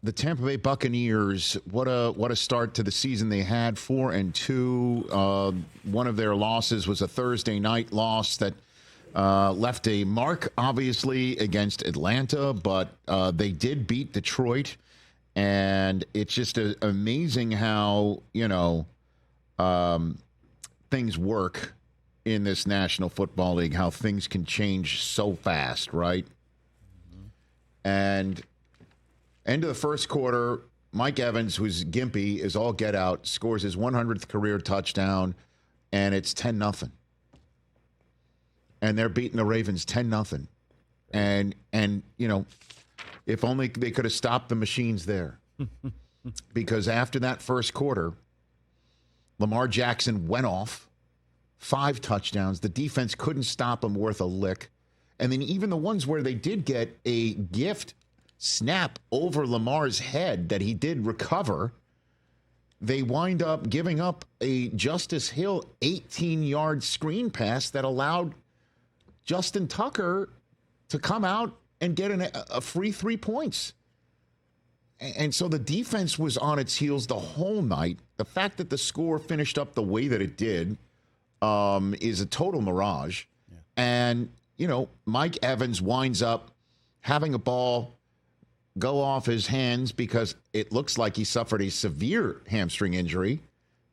the Tampa Bay Buccaneers, what a start to the season they had, 4-2. One of their losses was a Thursday night loss that left a mark, obviously, against Atlanta, but they did beat Detroit, and it's just amazing how, things work in this National Football League, how things can change so fast, right? Mm-hmm. And end of the first quarter, Mike Evans, who's gimpy, is all get out, scores his 100th career touchdown, and it's 10-0. And they're beating the Ravens 10-0. And if only they could have stopped the machines there. Because after that first quarter, Lamar Jackson went off, 5 touchdowns. The defense couldn't stop him worth a lick. And then even the ones where they did get a gift snap over Lamar's head that he did recover, they wind up giving up a Justice Hill 18-yard screen pass that allowed Justin Tucker to come out and get a free 3 points. And so the defense was on its heels the whole night. The fact that the score finished up the way that it did is a total mirage. Yeah. And, Mike Evans winds up having a ball go off his hands because it looks like he suffered a severe hamstring injury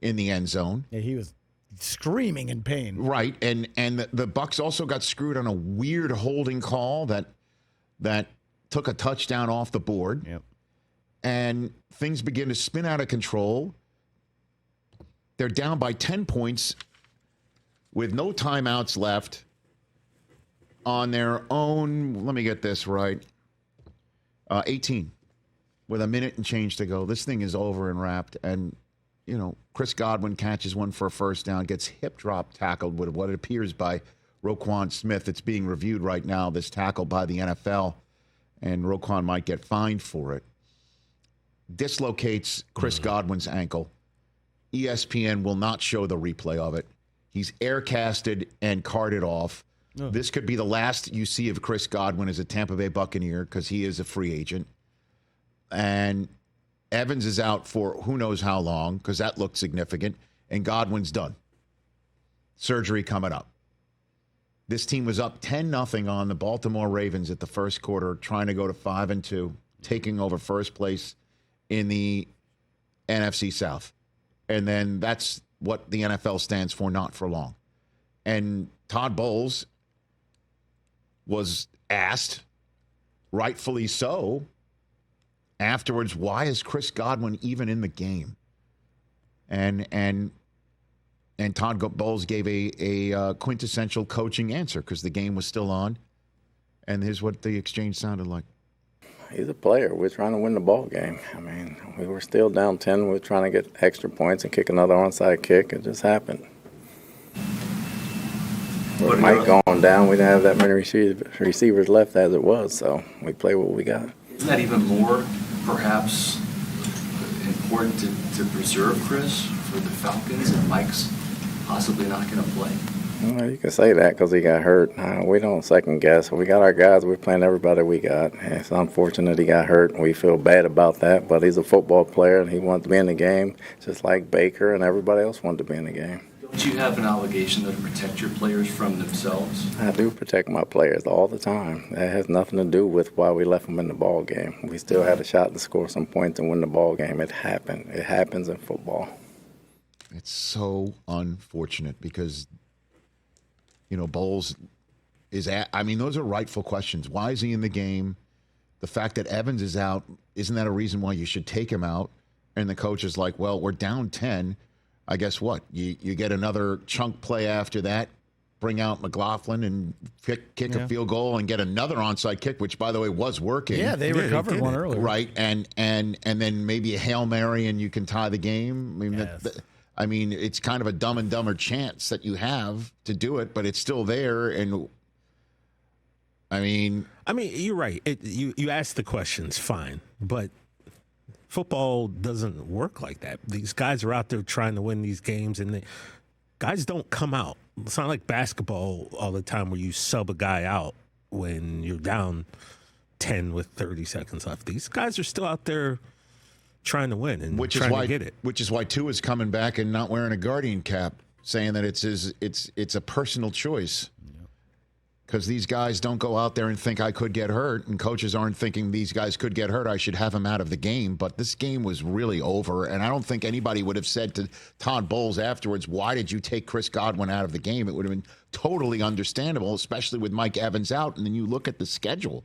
in the end zone. Yeah, he was screaming in pain. Right, and the Bucs also got screwed on a weird holding call that took a touchdown off the board. Yep. And things begin to spin out of control. They're down by 10 points with no timeouts left on their own, let me get this right, 18 with a minute and change to go. This thing is over and wrapped. And, Chris Godwin catches one for a first down, gets hip drop tackled with what it appears by Roquan Smith. It's being reviewed right now, this tackle by the NFL, and Roquan might get fined for it. Dislocates Chris Godwin's ankle. ESPN will not show the replay of it. He's air-casted and carted off. Oh. This could be the last you see of Chris Godwin as a Tampa Bay Buccaneer because he is a free agent. And Evans is out for who knows how long because that looked significant. And Godwin's done. Surgery coming up. This team was up 10-0 on the Baltimore Ravens at the first quarter, trying to go to 5-2, taking over first place in the NFC South. And then that's what the NFL stands for, not for long. And Todd Bowles was asked, rightfully so, afterwards, why is Chris Godwin even in the game? And Todd Bowles gave a quintessential coaching answer because the game was still on. And here's what the exchange sounded like. He's a player. We're trying to win the ball game. I mean, we were still down 10. We were trying to get extra points and kick another onside kick. It just happened. With Mike going down, we didn't have that many receivers left as it was, so we play what we got. Isn't that even more, perhaps, important to preserve Chris for the Falcons and Mike's possibly not going to play? Well, you can say that because he got hurt. We don't second guess. We got our guys. We're playing everybody we got. It's unfortunate he got hurt, and we feel bad about that. But he's a football player, and he wanted to be in the game, just like Baker and everybody else wanted to be in the game. Don't you have an obligation, though, to protect your players from themselves? I do protect my players all the time. That has nothing to do with why we left them in the ball game. We still had a shot to score some points and win the ball game. It happened. It happens in football. It's so unfortunate because Bowles is those are rightful questions. Why is he in the game? The fact that Evans is out, isn't that a reason why you should take him out? And the coach is like, well, we're down 10. I guess what? You get another chunk play after that, bring out McLaughlin and kick a field goal and get another onside kick, which, by the way, was working. Yeah, they recovered one earlier. Right, and then maybe a Hail Mary and you can tie the game. I mean, it's kind of a Dumb and Dumber chance that you have to do it, but it's still there. And I mean, you're right. You ask the questions, fine, but football doesn't work like that. These guys are out there trying to win these games, and guys don't come out. It's not like basketball all the time where you sub a guy out when you're down 10 with 30 seconds left. These guys are still out there trying to win and which is trying why, to get it. Which is why Tua's coming back and not wearing a Guardian cap, saying that it's a personal choice. Because these guys don't go out there and think I could get hurt, and coaches aren't thinking these guys could get hurt. I should have him out of the game. But this game was really over, and I don't think anybody would have said to Todd Bowles afterwards, why did you take Chris Godwin out of the game? It would have been totally understandable, especially with Mike Evans out. And then you look at the schedule.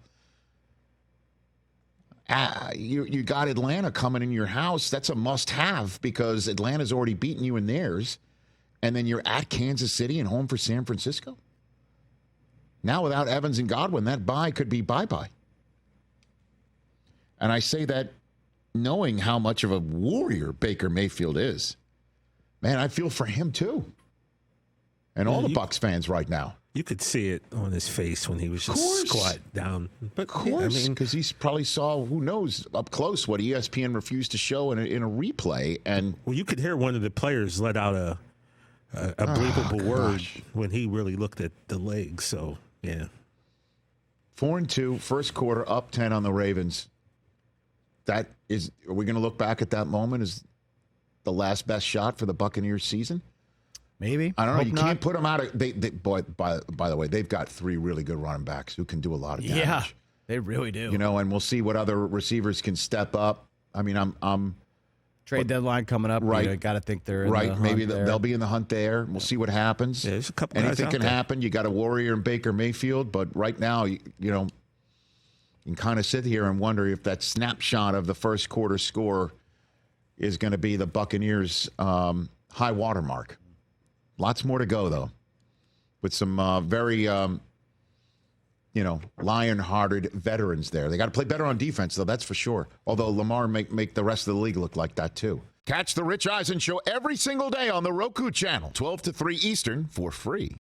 You got Atlanta coming in your house. That's a must-have because Atlanta's already beaten you in theirs. And then you're at Kansas City and home for San Francisco. Now, without Evans and Godwin, that bye could be bye-bye. And I say that knowing how much of a warrior Baker Mayfield is. Man, I feel for him, too. And all the Bucs fans right now. You could see it on his face when he was just squat down. But, of course, because he probably saw, who knows, up close what ESPN refused to show in a replay. And well, you could hear one of the players let out a believable word when he really looked at the legs. So, yeah. 4-2, first quarter, up 10 on the Ravens. Are we going to look back at that moment as the last best shot for the Buccaneers season? Maybe. I don't know. Hope You not. can't put them out of. By the way, they've got 3 really good running backs who can do a lot of damage. Yeah, they really do. And we'll see what other receivers can step up. I mean, I'm Trade deadline coming up. Right. You got to think they're in right. the hunt Maybe there. they'll be in the hunt there. We'll see what happens. Yeah, there's a couple guys Anything out can there. happen. You got a warrior in Baker Mayfield, but right now, you can kind of sit here and wonder if that snapshot of the first quarter score is going to be the Buccaneers' high water mark. Lots more to go, though, with some very, lion-hearted veterans there. They got to play better on defense, though, that's for sure. Although Lamar make the rest of the league look like that, too. Catch the Rich Eisen Show every single day on the Roku Channel, 12 to 3 Eastern, for free.